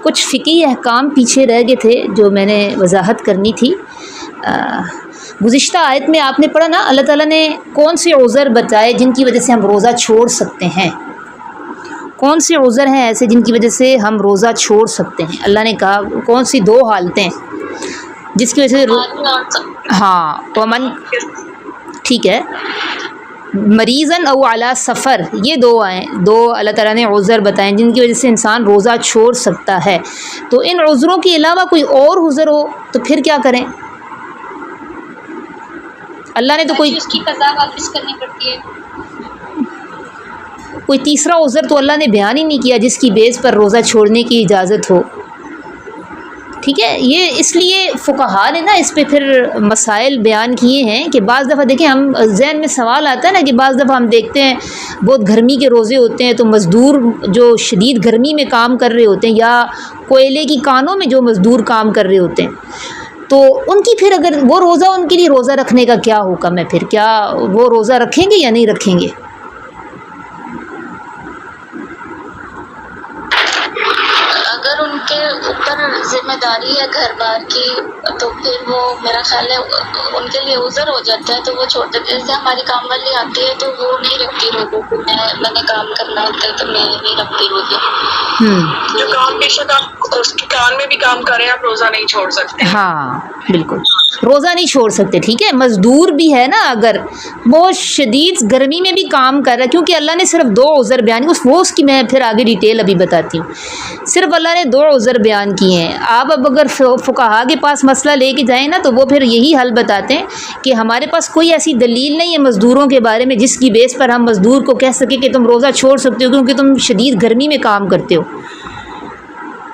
کچھ فقہی احکام پیچھے رہ گئے تھے جو میں نے وضاحت کرنی تھی۔ گزشتہ آیت میں آپ نے پڑھا نا، اللہ تعالیٰ نے کون سے عذر بتائے جن کی وجہ سے ہم روزہ چھوڑ سکتے ہیں، کون سے عذر ہیں ایسے جن کی وجہ سے ہم روزہ چھوڑ سکتے ہیں۔ اللہ نے کہا کون سی 2 حالتیں جس کی وجہ سے ہاں ومن، ٹھیک ہے، مریضاً او علی سفر، یہ 2 آئیں، 2 اللہ تعالیٰ نے عذر بتائیں جن کی وجہ سے انسان روزہ چھوڑ سکتا ہے۔ تو ان عذروں کے علاوہ کوئی اور عذر ہو تو پھر کیا کریں؟ اللہ نے تو کوئی اس کی قضا واپس کرنی پڑتی ہے۔ کوئی تیسرا عذر تو اللہ نے بیان ہی نہیں کیا جس کی بیس پر روزہ چھوڑنے کی اجازت ہو، ٹھیک ہے۔ یہ اس لیے فقہاء نے نا اس پہ پھر مسائل بیان کیے ہیں کہ بعض دفعہ دیکھیں ہم ذہن میں سوال آتا ہے نا کہ بعض دفعہ ہم دیکھتے ہیں بہت گرمی کے روزے ہوتے ہیں تو مزدور جو شدید گرمی میں کام کر رہے ہوتے ہیں یا کوئلے کی کانوں میں جو مزدور کام کر رہے ہوتے ہیں تو ان کی پھر اگر وہ روزہ، ان کے لیے روزہ رکھنے کا کیا حکم ہے؟ پھر کیا وہ روزہ رکھیں گے یا نہیں رکھیں گے؟ اگر ان کے اوپر ذمہ داری ہے گھر بار کی تو پھر وہ میرا خیال ہے ان کے لیے عذر ہو جاتا ہے تو وہ چھوڑ دیتے ہیں۔ جیسے ہماری کام والی آتی ہے تو وہ نہیں رکھتی روزے، میں نے کام کرنا ہوتا ہے تو میں نہیں رکھتی روزے۔ جو کام پیشہ اس کی کام میں بھی کام کر رہے ہیں آپ روزہ نہیں چھوڑ سکتے۔ ہاں بالکل، روزہ نہیں چھوڑ سکتے، ٹھیک ہے۔ مزدور بھی ہے نا، اگر بہت شدید گرمی میں بھی کام کر رہا ہے، کیونکہ اللہ نے صرف 2 عذر بیان کی، اس کی میں پھر آگے ڈیٹیل ابھی بتاتی ہوں۔ صرف اللہ نے 2 عذر بیان کیے ہیں۔ آپ اب اگر فقہاء کے پاس مسئلہ لے کے جائیں نا تو وہ پھر یہی حل بتاتے ہیں کہ ہمارے پاس کوئی ایسی دلیل نہیں ہے مزدوروں کے بارے میں جس کی بیس پر ہم مزدور کو کہہ سکیں کہ تم روزہ چھوڑ سکتے ہو کیونکہ تم شدید گرمی میں کام کرتے ہو،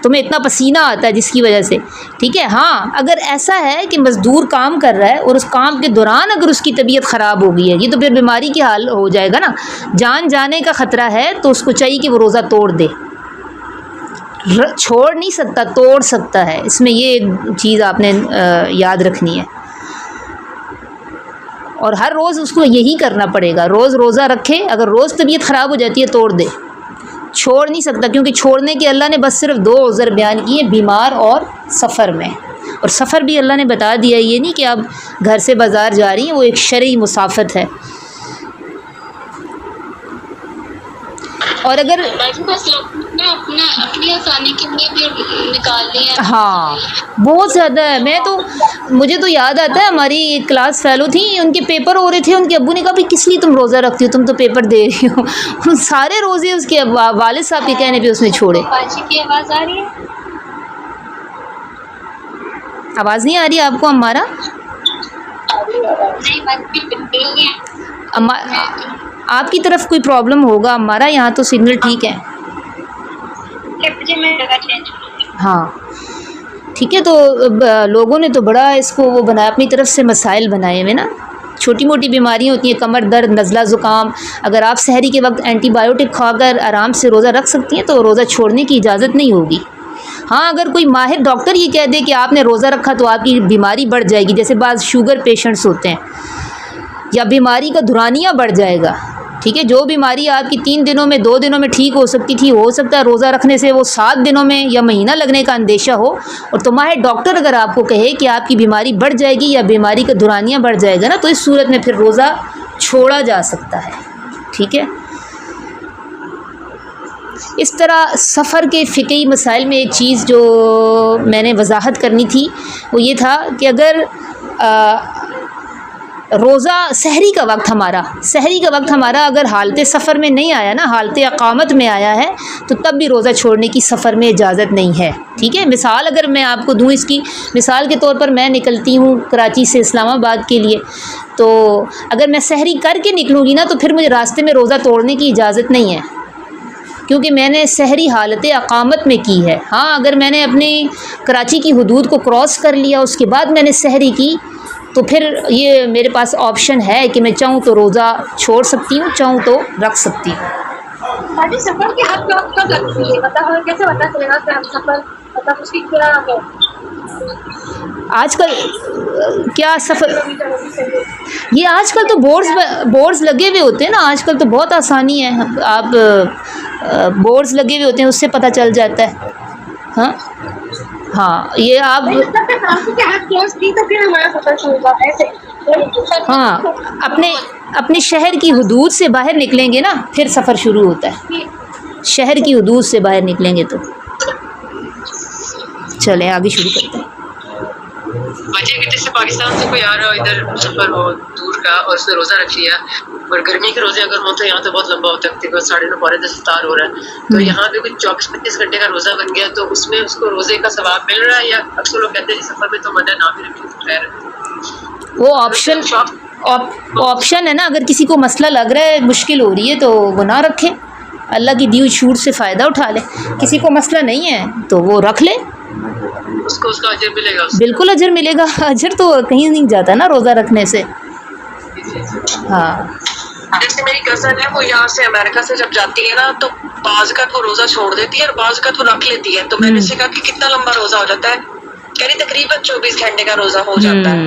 تمہیں اتنا پسینہ آتا ہے جس کی وجہ سے، ٹھیک ہے۔ ہاں اگر ایسا ہے کہ مزدور کام کر رہا ہے اور اس کام کے دوران اگر اس کی طبیعت خراب ہو گئی ہے، یہ تو پھر بیماری کی حال ہو جائے گا نا، جان جانے کا خطرہ ہے، تو اس کو چاہیے کہ وہ روزہ توڑ دے، چھوڑ نہیں سکتا، توڑ سکتا ہے۔ اس میں یہ ایک چیز آپ نے یاد رکھنی ہے، اور ہر روز اس کو یہی کرنا پڑے گا، روز روزہ رکھے، اگر روز طبیعت خراب ہو جاتی ہے توڑ دے، چھوڑ نہیں سکتا، کیونکہ چھوڑنے کے اللہ نے بس صرف 2 عذر بیان کیے، بیمار اور سفر میں۔ اور سفر بھی اللہ نے بتا دیا، یہ نہیں کہ آپ گھر سے بازار جا رہی ہیں، وہ ایک شرعی مسافت ہے۔ اور اگر اپنی آسانی کے لیے بھی نکال لیا، ہاں بہت زیادہ ہے۔ میں تو مجھے تو یاد آتا ہے ہماری ایک کلاس فیلو تھی، ان کے پیپر ہو رہے تھے، ان کے ابو نے کہا بھائی کس لیے تم روزہ رکھتی ہو، تم تو پیپر دے رہی ہو۔ سارے روزے اس کے والد صاحب کے کہنے پہ اس نے چھوڑے۔ باجی کی آواز آ رہی ہے؟ آواز نہیں آ رہی آپ کو ہمارا؟ آپ کی طرف کوئی پرابلم ہوگا، ہمارا یہاں تو سگنل ٹھیک ہے۔ ہاں ٹھیک ہے، تو لوگوں نے تو بڑا اس کو وہ بنایا، اپنی طرف سے مسائل بنائے ہوئے نا۔ چھوٹی موٹی بیماریاں ہوتی ہیں، کمر درد، نزلہ زکام، اگر آپ سحری کے وقت اینٹی بایوٹک کھا کر آرام سے روزہ رکھ سکتی ہیں تو روزہ چھوڑنے کی اجازت نہیں ہوگی۔ ہاں اگر کوئی ماہر ڈاکٹر یہ کہہ دے کہ آپ نے روزہ رکھا تو آپ کی بیماری بڑھ جائے گی، جیسے بعض شوگر پیشنٹس ہوتے ہیں، یا بیماری کا دورانیہ بڑھ جائے گا، ٹھیک ہے، جو بیماری آپ کی 3 دنوں میں 2 دنوں میں ٹھیک ہو سکتی تھی، ہو سکتا ہے روزہ رکھنے سے وہ 7 دنوں میں یا مہینہ لگنے کا اندیشہ ہو، اور تو ماہر ڈاکٹر اگر آپ کو کہے کہ آپ کی بیماری بڑھ جائے گی یا بیماری کا دورانیہ بڑھ جائے گا نا، تو اس صورت میں پھر روزہ چھوڑا جا سکتا ہے، ٹھیک ہے۔ اس طرح سفر کے فقہی مسائل میں ایک چیز جو میں نے وضاحت کرنی تھی وہ یہ تھا کہ اگر روزہ سحری کا وقت ہمارا اگر حالت سفر میں نہیں آیا نا، حالت اقامت میں آیا ہے، تو تب بھی روزہ چھوڑنے کی سفر میں اجازت نہیں ہے، ٹھیک ہے۔ مثال اگر میں آپ کو دوں اس کی، مثال کے طور پر میں نکلتی ہوں کراچی سے اسلام آباد کے لیے، تو اگر میں سحری کر کے نکلوں گی نا تو پھر مجھے راستے میں روزہ توڑنے کی اجازت نہیں ہے، کیونکہ میں نے سحری حالت اقامت میں کی ہے۔ ہاں اگر میں نے اپنی کراچی کی حدود کو کراس کر لیا، اس کے بعد میں نے سحری کی، تو پھر یہ میرے پاس آپشن ہے کہ میں چاہوں تو روزہ چھوڑ سکتی ہوں، چاہوں تو رکھ سکتی ہوں۔ باجی سفر کی حد کب لگتی ہے؟ مطلب کیسے پتہ چلے گا کہ ہم سفر، مطلب اس کی کیا ہے؟ آج کل کیا سفر، یہ آج کل تو بورڈز لگے ہوئے ہوتے ہیں نا، آج کل تو بہت آسانی ہے، آپ بورڈز لگے ہوئے ہوتے ہیں، اس سے پتہ چل جاتا ہے۔ ہاں ہاں یہ آپ ہاں اپنے شہر کی حدود سے باہر نکلیں گے نا پھر سفر شروع ہوتا ہے، شہر کی حدود سے باہر نکلیں گے تو چلیں آگے شروع کرتے ہیں۔ وجہ کہ جیسے پاکستان سے کوئی آ رہا ہو ادھر سفر ہو دور کا اور اس نے روزہ رکھ لیا، اور گرمی کے روزے اگر ہوں تو یہاں تو بہت لمبا ہوتا ہے، تقریباً 9:30 پونے 10 افطار ہو رہا ہے، تو یہاں پہ کوئی 24-25 گھنٹے کا روزہ بن گیا تو اس میں اس کو روزے کا ثواب مل رہا ہے، یا اکثر لوگ کہتے ہیں سفر میں تو منع نہ بھی رکھیں تو خیر ہے؟ وہ آپشن ہے نا، اگر کسی کو مسئلہ لگ رہا ہے مشکل ہو رہی ہے تو وہ نہ رکھے، اللہ کی دی ہوئی چھوٹ سے فائدہ اٹھا لے، کسی کو مسئلہ نہیں ہے تو وہ رکھ لے، اس کو اس کا اجر ملے گا، بالکل اجر ملے گا، اجر تو کہیں نہیں جاتا نا روزہ رکھنے سے۔ ہاں جیسے میری کزن ہے وہ یہاں سے امریکہ سے جب جاتی ہے نا تو بعض کا وہ روزہ چھوڑ دیتی ہے اور بعض کا وہ رکھ لیتی ہے، تو میں نے اس سے کہا کہ کتنا لمبا روزہ ہو جاتا ہے، کہہ رہی تقریباً 24 گھنٹے کا روزہ ہو جاتا ہے۔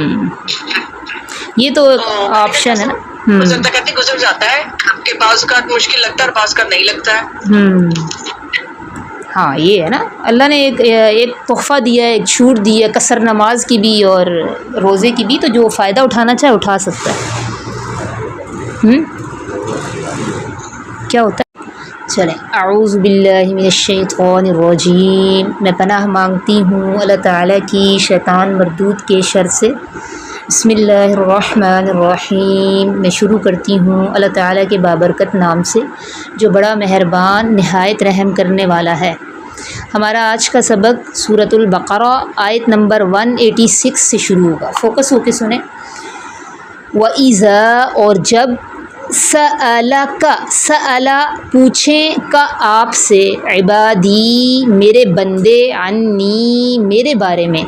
یہ تو آپشن ہے نا، گزرتا کہتی گزر جاتا ہے کہ بعض کا مشکل لگتا ہے اور بعض کا نہیں لگتا ہے۔ ہاں یہ ہے نا، اللہ نے ایک تحفہ دیا ہے، ایک چھوٹ دی ہے قصر نماز کی بھی اور روزے کی بھی، تو جو فائدہ اٹھانا چاہے اٹھا سکتا ہے۔ کیا ہوتا ہے؟ چلیں اعوذ باللہ من الشیطان الرجیم، میں پناہ مانگتی ہوں اللہ تعالیٰ کی شیطان مردود کے شر سے۔ بسم اللہ الرحمن الرحیم، میں شروع کرتی ہوں اللہ تعالیٰ کے بابرکت نام سے جو بڑا مہربان نہایت رحم کرنے والا ہے۔ ہمارا آج کا سبق سورۃ البقرہ آیت نمبر 186 سے شروع ہوگا، فوکس ہو کے سنیں۔ وَإِذَا، اور جب، سَأَلَكَ، سَأَلَ پوچھیں، کا آپ سے، عبادی میرے بندے، عنی میرے بارے میں،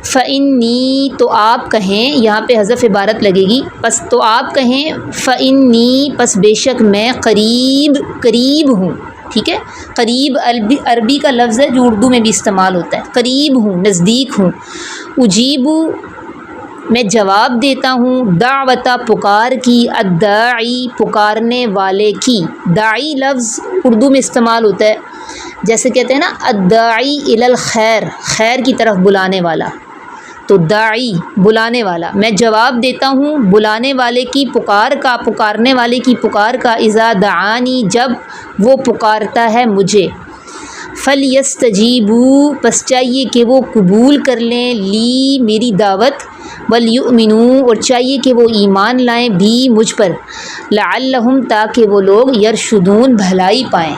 فَإِنِّي تو آپ کہیں، یہاں پہ حذف عبارت لگے گی، پس تو آپ کہیں، فَإِنِّي پس بے شک میں، قریب ہوں، ٹھیک ہے، قریب عربی کا لفظ ہے جو اردو میں بھی استعمال ہوتا ہے، قریب ہوں، نزدیک ہوں، اجیب میں جواب دیتا ہوں، دعوت پکار کی، الداعی پکارنے والے کی، داعی لفظ اردو میں استعمال ہوتا ہے، جیسے کہتے ہیں نا الداعی الی الخیر، خیر کی طرف بلانے والا، تو داعی بلانے والا، میں جواب دیتا ہوں بلانے والے کی پکار کا، پکارنے والے کی پکار کا، اذا دعانی جب وہ پکارتا ہے مجھے، فلیستجیبوا پس چاہیے کہ وہ قبول کر لیں، لی میری دعوت، ولیؤمنوا اور چاہیے کہ وہ ایمان لائیں بھی مجھ پر، لعلہم تاکہ وہ لوگ، یرشدون بھلائی پائیں۔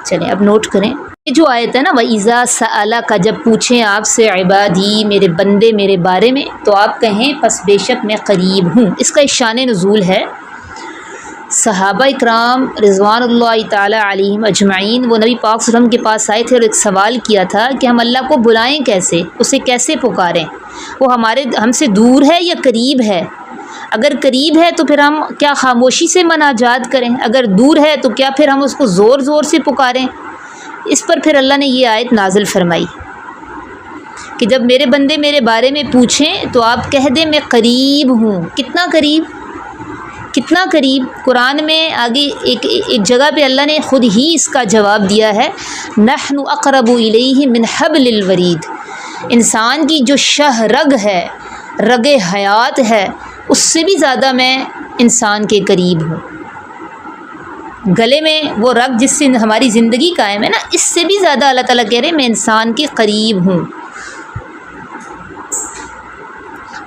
چلیں اب نوٹ کریں، یہ جو آیت ہے نا وَإِذَا سَأَلَكَ جب پوچھیں آپ سے، عبادی میرے بندے میرے بارے میں، تو آپ کہیں پس بے شک میں قریب ہوں۔ اس کا ایک شان نزول ہے، صحابہ اکرام رضوان اللہ تعالیٰ علیہم اجمعین وہ نبی پاک صلی اللہ علیہ وسلم کے پاس آئے تھے اور ایک سوال کیا تھا کہ ہم اللہ کو بلائیں کیسے، اسے کیسے پکاریں، وہ ہم سے دور ہے یا قریب ہے، اگر قریب ہے تو پھر ہم کیا خاموشی سے مناجات کریں، اگر دور ہے تو کیا پھر ہم اس کو زور زور سے پکاریں۔ اس پر پھر اللہ نے یہ آیت نازل فرمائی کہ جب میرے بندے میرے بارے میں پوچھیں تو آپ کہہ دیں میں قریب ہوں۔ کتنا قریب، کتنا قریب، قرآن میں آگے ایک جگہ پہ اللہ نے خود ہی اس کا جواب دیا ہے، نحن اقرب الیہ من حبل الورید، انسان کی جو شہ رگ ہے، رگ حیات ہے، اس سے بھی زیادہ میں انسان کے قریب ہوں۔ گلے میں وہ رگ جس سے ہماری زندگی قائم ہے نا، اس سے بھی زیادہ اللہ تعالیٰ کہہ رہے ہیں میں انسان کے قریب ہوں۔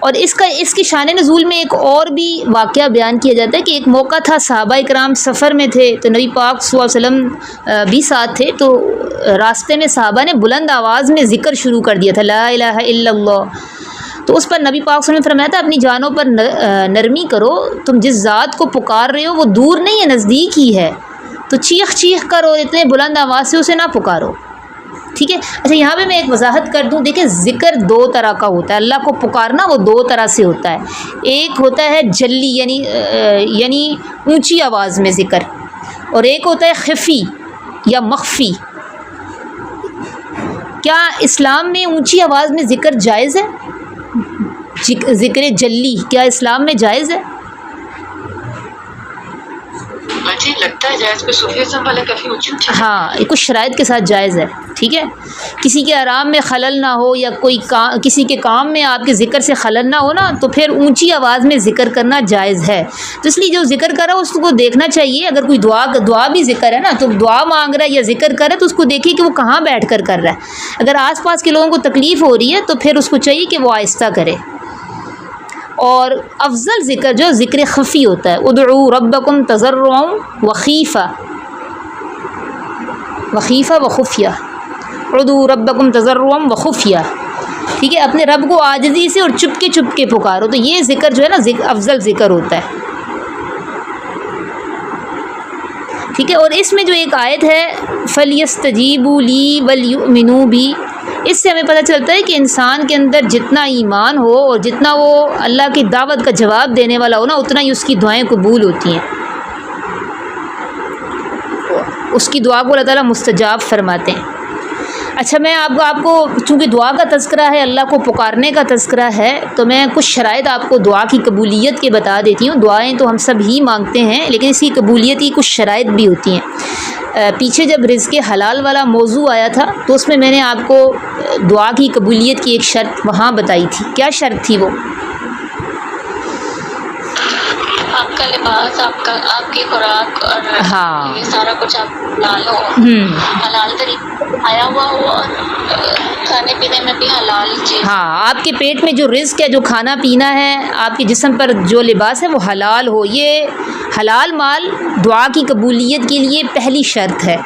اور اس کی شان نزول میں ایک اور بھی واقعہ بیان کیا جاتا ہے کہ ایک موقع تھا، صحابہ اکرام سفر میں تھے تو نبی پاک صلی اللہ علیہ وسلم بھی ساتھ تھے، تو راستے میں صحابہ نے بلند آواز میں ذکر شروع کر دیا تھا، لا الہ الا اللہ، تو اس پر نبی پاک صلی اللہ علیہ وسلم نے فرمایا تھا اپنی جانوں پر نرمی کرو، تم جس ذات کو پکار رہے ہو وہ دور نہیں ہے، نزدیک ہی ہے، تو چیخ چیخ کرو، اتنے بلند آواز سے اسے نہ پکارو، ٹھیک ہے۔ اچھا یہاں پہ میں ایک وضاحت کر دوں، دیکھیں ذکر دو طرح کا ہوتا ہے، اللہ کو پکارنا وہ دو طرح سے ہوتا ہے، ایک ہوتا ہے جلی یعنی اونچی آواز میں ذکر، اور ایک ہوتا ہے خفی یا مخفی۔ کیا اسلام میں اونچی آواز میں ذکر جائز ہے؟ ذکر جلی کیا اسلام میں جائز ہے؟ جی لگتا ہے جائز، پہ صوفیزم والے کافی اونچی اونچی ہاں، یہ کچھ شرائط کے ساتھ جائز ہے، ٹھیک ہے. کسی کے آرام میں خلل نہ ہو یا کوئی کسی کے کام میں آپ کے ذکر سے خلل نہ ہو نا، تو پھر اونچی آواز میں ذکر کرنا جائز ہے. تو اس لیے جو ذکر کر رہا ہے اس کو دیکھنا چاہیے. اگر کوئی دعا بھی ذکر ہے نا، تو دعا مانگ رہا ہے یا ذکر کر رہا ہے تو اس کو دیکھیے کہ وہ کہاں بیٹھ کر رہا ہے. اگر آس پاس کے لوگوں کو تکلیف ہو رہی ہے تو پھر اس کو چاہیے کہ وہ آہستہ کرے. اور افضل ذکر جو ذکر خفی ہوتا ہے، ادعوا ربکم تضرعا وخیفہ وخفیہ، ادعوا ربکم تضرعا وخفیہ، ٹھیک ہے. اپنے رب کو عاجزی سے اور چپ کے پکارو. تو یہ ذکر جو ہے نا افضل ذکر ہوتا ہے، ٹھیک ہے. اور اس میں جو ایک آیت ہے فَلْيَسْتَجِيبُوا لِي وَلْيُؤْمِنُوا بِي، اس سے ہمیں پتہ چلتا ہے کہ انسان کے اندر جتنا ایمان ہو اور جتنا وہ اللہ کی دعوت کا جواب دینے والا ہو نا، اتنا ہی اس کی دعائیں قبول ہوتی ہیں. اس کی دعا کو اللہ تعالیٰ مستجاب فرماتے ہیں. اچھا، میں آپ کو چونکہ دعا کا تذکرہ ہے، اللہ کو پکارنے کا تذکرہ ہے، تو میں کچھ شرائط آپ کو دعا کی قبولیت کے بتا دیتی ہوں. دعائیں تو ہم سب ہی مانگتے ہیں، لیکن اس کی قبولیت کی کچھ شرائط بھی ہوتی ہیں. پیچھے جب رزق حلال والا موضوع آیا تھا تو اس میں نے آپ کو دعا کی قبولیت کی ایک شرط وہاں بتائی تھی. کیا شرط تھی وہ؟ آپ کا لباس، آپ کی خوراک اور ہاں، یہ سارا کچھ آپ حلال ہو، حلال طریقے سے آیا ہوا ہو، اور کھانے پینے میں بھی حلال چیز. ہاں، آپ کے پیٹ میں جو رزق ہے، جو کھانا پینا ہے، آپ کے جسم پر جو لباس ہے وہ حلال ہو. یہ حلال مال دعا کی قبولیت کے لیے پہلی شرط ہے.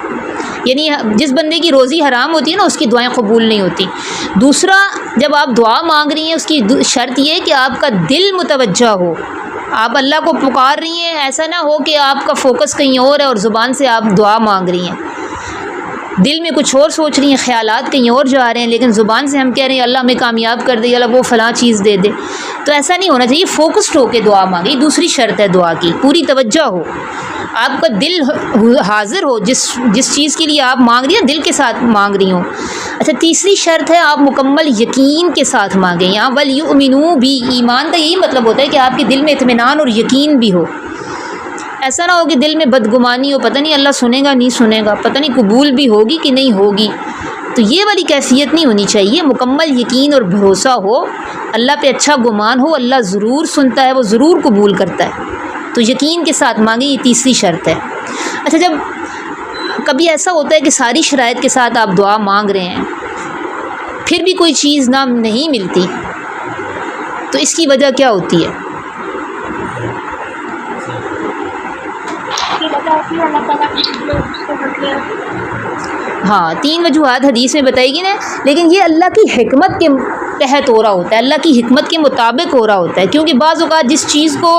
یعنی جس بندے کی روزی حرام ہوتی ہے نا، اس کی دعائیں قبول نہیں ہوتی. دوسرا، جب آپ دعا مانگ رہی ہیں اس کی شرط یہ ہے کہ آپ کا دل متوجہ ہو. آپ اللہ کو پکار رہی ہیں، ایسا نہ ہو کہ آپ کا فوکس کہیں اور ہے اور زبان سے آپ دعا مانگ رہی ہیں، دل میں کچھ اور سوچ رہی ہیں، خیالات کہیں اور جا رہے ہیں، لیکن زبان سے ہم کہہ رہے ہیں اللہ ہمیں کامیاب کر دے، اللہ وہ فلاں چیز دے دے. تو ایسا نہیں ہونا چاہیے. فوکسڈ ہو کے دعا مانگی. دوسری شرط ہے دعا کی، پوری توجہ ہو، آپ کا دل حاضر ہو، جس چیز کے لیے آپ مانگ رہی ہیں دل کے ساتھ مانگ رہی ہوں. اچھا، تیسری شرط ہے آپ مکمل یقین کے ساتھ مانگیں. یہاں وَلْيُؤْمِنُوا بِي، ایمان کا یہی مطلب ہوتا ہے کہ آپ کے دل میں اطمینان اور یقین بھی ہو. ایسا نہ ہو کہ دل میں بدگمانی ہو، پتہ نہیں اللہ سنے گا نہیں سنے گا، پتہ نہیں قبول بھی ہوگی کہ نہیں ہوگی. تو یہ والی کیفیت نہیں ہونی چاہیے. مکمل یقین اور بھروسہ ہو، اللہ پہ اچھا گمان ہو، اللہ ضرور سنتا ہے، وہ ضرور قبول کرتا ہے. تو یقین کے ساتھ مانگیں، یہ تیسری شرط ہے. اچھا، جب کبھی ایسا ہوتا ہے کہ ساری شرائط کے ساتھ آپ دعا مانگ رہے ہیں، پھر بھی کوئی چیز نہیں ملتی، تو اس کی وجہ کیا ہوتی ہے؟ ہاں، 3 وجوہات حدیث میں بتائی گی نا، لیکن یہ اللہ کی حکمت کے تحت ہو رہا ہوتا ہے، اللہ کی حکمت کے مطابق ہو رہا ہوتا ہے. کیونکہ بعض اوقات جس چیز کو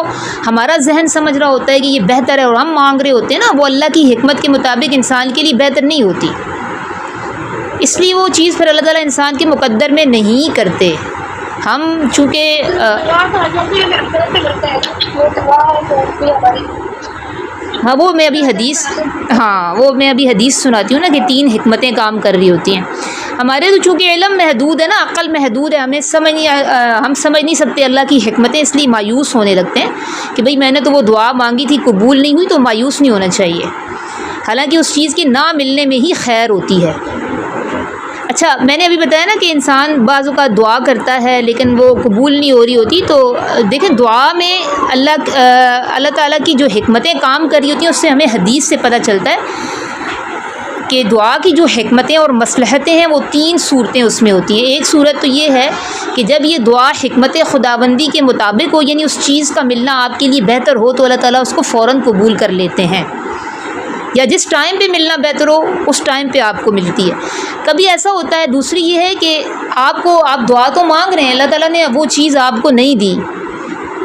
ہمارا ذہن سمجھ رہا ہوتا ہے کہ یہ بہتر ہے اور ہم مانگ رہے ہوتے ہیں نا، وہ اللہ کی حکمت کے مطابق انسان کے لیے بہتر نہیں ہوتی. اس لیے وہ چیز پھر اللہ تعالیٰ انسان کے مقدر میں نہیں کرتے. ہم چونکہ ہاں، وہ میں ابھی حدیث سناتی ہوں نا کہ 3 حکمتیں کام کر رہی ہوتی ہیں. ہمارے تو چونکہ علم محدود ہے نا، عقل محدود ہے، ہم سمجھ نہیں سکتے اللہ کی حکمتیں، اس لیے مایوس ہونے لگتے ہیں کہ بھئی میں نے تو وہ دعا مانگی تھی، قبول نہیں ہوئی، تو مایوس نہیں ہونا چاہیے. حالانکہ اس چیز کی نہ ملنے میں ہی خیر ہوتی ہے. اچھا، میں نے ابھی بتایا نا کہ انسان بعض اوقات دعا کرتا ہے لیکن وہ قبول نہیں ہو رہی ہوتی. تو دیکھیں، دعا میں اللہ تعالیٰ کی جو حکمتیں کام کر رہی ہوتی ہیں، اس سے ہمیں حدیث سے پتہ چلتا ہے کہ دعا کی جو حکمتیں اور مصلحتیں ہیں وہ 3 صورتیں اس میں ہوتی ہیں. ایک صورت تو یہ ہے کہ جب یہ دعا حکمت خداوندی کے مطابق ہو، یعنی اس چیز کا ملنا آپ کے لیے بہتر ہو، تو اللہ تعالیٰ اس کو فوراً قبول کر لیتے ہیں، یا جس ٹائم پہ ملنا بہتر ہو اس ٹائم پہ آپ کو ملتی ہے. کبھی ایسا ہوتا ہے. دوسری یہ ہے کہ آپ دعا تو مانگ رہے ہیں، اللہ تعالیٰ نے وہ چیز آپ کو نہیں دی،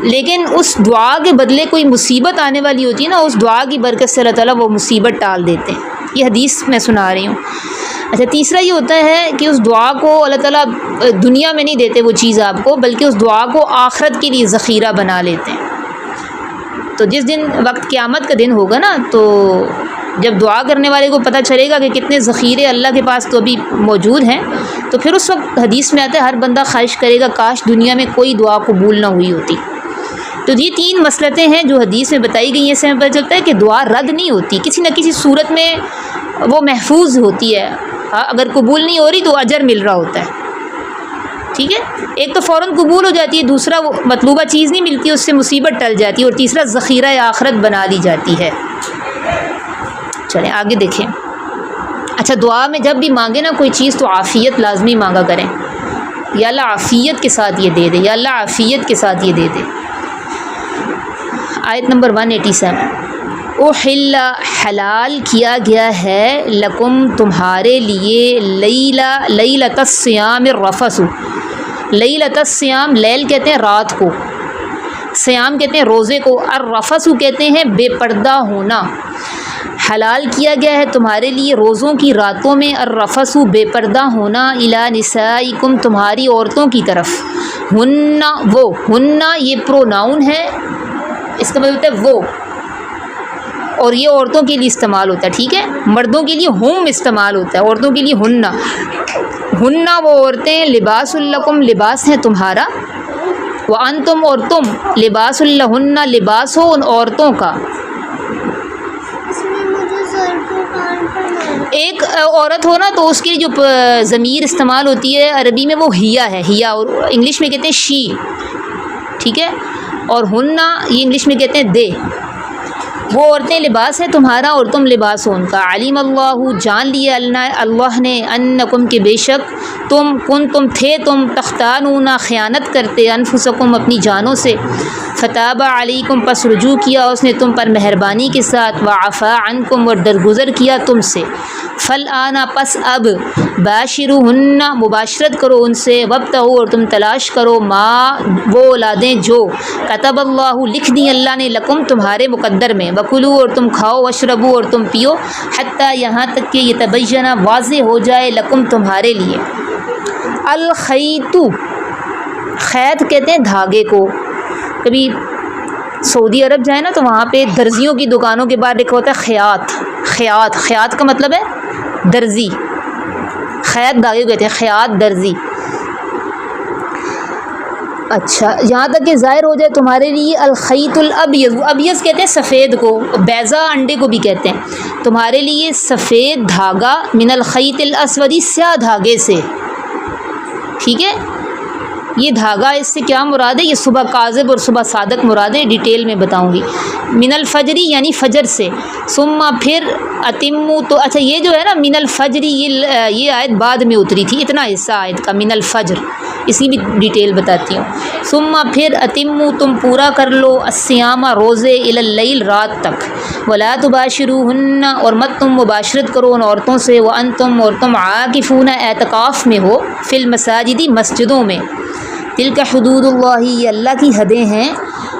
لیکن اس دعا کے بدلے کوئی مصیبت آنے والی ہوتی ہے نا، اس دعا کی برکت سے اللہ تعالیٰ وہ مصیبت ٹال دیتے ہیں. یہ حدیث میں سنا رہی ہوں. اچھا، تیسرا یہ ہوتا ہے کہ اس دعا کو اللہ تعالیٰ دنیا میں نہیں دیتے وہ چیز آپ کو، بلکہ اس دعا کو آخرت کے لیے ذخیرہ بنا لیتے ہیں. تو جس دن وقت قیامت کا دن ہوگا نا، تو جب دعا کرنے والے کو پتہ چلے گا کہ کتنے ذخیرے اللہ کے پاس تو ابھی موجود ہیں، تو پھر اس وقت حدیث میں آتا ہے ہر بندہ خواہش کرے گا کاش دنیا میں کوئی دعا قبول نہ ہوئی ہوتی. تو یہ 3 مصلحتیں ہیں جو حدیث میں بتائی گئی ہیں. اس سے ہمیں پتہ چلتا ہے کہ دعا رد نہیں ہوتی، کسی نہ کسی صورت میں وہ محفوظ ہوتی ہے. اگر قبول نہیں ہو رہی تو اجر مل رہا ہوتا ہے. ٹھیک ہے، ایک تو فوراً قبول ہو جاتی ہے، دوسرا وہ مطلوبہ چیز نہیں ملتی، اس سے مصیبت ٹل جاتی ہے، اور تیسرا ذخیرہ آخرت بنا لی جاتی ہے. چلیں آگے دیکھیں. اچھا، دعا میں جب بھی مانگے نا کوئی چیز تو عافیت لازمی مانگا کریں. یا اللہ عافیت کے ساتھ یہ دے دے، یا اللہ عافیت کے ساتھ یہ دے دے. آیت نمبر 187. احل حلال کیا گیا ہے لکم تمہارے لیے لیلۃ الصیام الرفث. لیلۃ الصیام، لیل کہتے ہیں رات کو، صیام کہتے ہیں روزے کو، الرفث کہتے ہیں بے پردہ ہونا. حلال کیا گیا ہے تمہارے لیے روزوں کی راتوں میں الرفث بے پردہ ہونا، الی نسائکم تمہاری عورتوں کی طرف. ہن وہ، ہن یہ پروناؤن ہے، اس کا مطلب ہوتا ہے وہ، اور یہ عورتوں کے لیے استعمال ہوتا ہے. ٹھیک ہے، مردوں کے لیے ہم استعمال ہوتا ہے، عورتوں کے لیے ہن. ہن وہ عورتیں لباس لکم لباس ہیں تمہارا، وانتم اور تم لباس لہن لباس ہو ان عورتوں کا. ایک عورت ہو نا تو اس کی جو ضمیر استعمال ہوتی ہے عربی میں وہ ہیا ہے، ہیا، اور انگلش میں کہتے ہیں شی. ٹھیک ہے، اور ہننا یہ انگلش میں کہتے ہیں دے. وہ عورتیں لباس ہے تمہارا اور تم لباس ہو ان کا. علیم اللہ جان لیا اللہ نے، انکم کہ بے شک تم تھے تم تختانون خیانت کرتے، انفسکم اپنی جانوں سے. فتاب علیکم پس رجوع کیا اس نے تم پر مہربانی کے ساتھ، وعفا عنکم اور درگزر کیا تم سے. فالآن پس اب باشروہن مباشرت کرو ان سے، وابتغوا اور تم تلاش کرو ما وہ اولادیں جو کتب اللہ لکھ دی اللہ نے لکم تمہارے مقدر میں. وکلوا اور تم کھاؤ، واشربوا اور تم پیو، حتیٰ یہاں تک کہ یتبین واضح ہو جائے لکم تمہارے لیے. الخیط، خیط کہتے ہیں دھاگے کو. کبھی سعودی عرب جائے نا تو وہاں پہ درزیوں کی دکانوں کے بعد لکھا ہوتا ہے خیاط. خیاط، خیاط کا مطلب ہے درزی. خیط دھاگے کو کہتے ہیں، خیاط درزی. اچھا، یہاں تک کہ ظاہر ہو جائے تمہارے لیے. الخیط الابیض، ابیض کہتے ہیں سفید کو، بیضا انڈے کو بھی کہتے ہیں. تمہارے لیے سفید دھاگا، من الخیط الاسود سیاہ دھاگے سے. ٹھیک ہے، یہ دھاگا اس سے کیا مراد ہے؟ یہ صبح کاذب اور صبح صادق مراد ہے، ڈیٹیل میں بتاؤں گی. من الفجری یعنی فجر سے. ثم پھر اتمو، تو اچھا یہ جو ہے نا من الفجری، یہ آیت بعد میں اتری تھی، اتنا حصہ آیت کا من الفجر، اسی بھی ڈیٹیل بتاتی ہوں. ثم پھر اتمو تم پورا کر لو، الصیام روزے، الی اللیل رات تک. ولا تباشروہن اور مت تم مباشرت کرو ان عورتوں سے، وانتم اور تم عاکفون اعتکاف میں ہو، فی المساجد مسجدوں میں. تلک حدود اللہ یہ اللہ کی حدیں ہیں.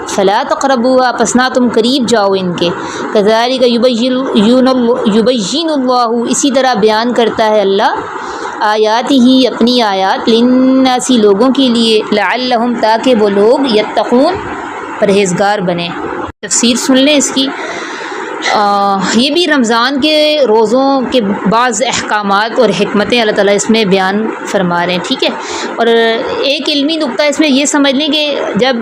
فلا تقربوا پس نہ تم قریب جاؤ ان کے. کذالک یبین اللہ اسی طرح بیان کرتا ہے اللہ آیات ہی اپنی آیات، للناس لوگوں کے لیے، لعلہم تاکہ وہ لوگ یتقون پرہیزگار بنیں. تفسیر سن لیں اس کی. یہ بھی رمضان کے روزوں کے بعض احکامات اور حکمتیں اللہ تعالیٰ اس میں بیان فرما رہے ہیں. ٹھیک ہے، اور ایک علمی نقطہ اس میں یہ سمجھ لیں کہ جب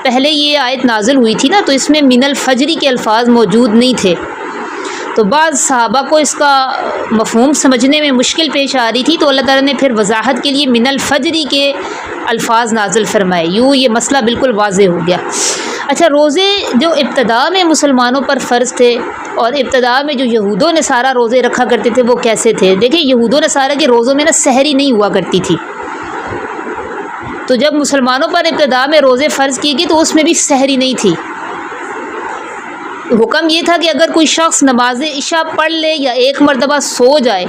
پہلے یہ آیت نازل ہوئی تھی نا تو اس میں من الفجری کے الفاظ موجود نہیں تھے، تو بعض صحابہ کو اس کا مفہوم سمجھنے میں مشکل پیش آ رہی تھی، تو اللہ تعالیٰ نے پھر وضاحت کے لیے من الفجری کے الفاظ نازل فرمائے. یوں یہ مسئلہ بالکل واضح ہو گیا. اچھا، روزے جو ابتدا میں مسلمانوں پر فرض تھے، اور ابتدا میں جو یہود و نصارہ روزے رکھا کرتے تھے وہ کیسے تھے؟ دیکھیں، یہود و نصارہ کے روزوں میں نا سحری نہیں ہوا کرتی تھی، تو جب مسلمانوں پر ابتدا میں روزے فرض کی گئی تو اس میں بھی سحری نہیں تھی. حکم یہ تھا کہ اگر کوئی شخص نماز عشاء پڑھ لے یا ایک مرتبہ سو جائے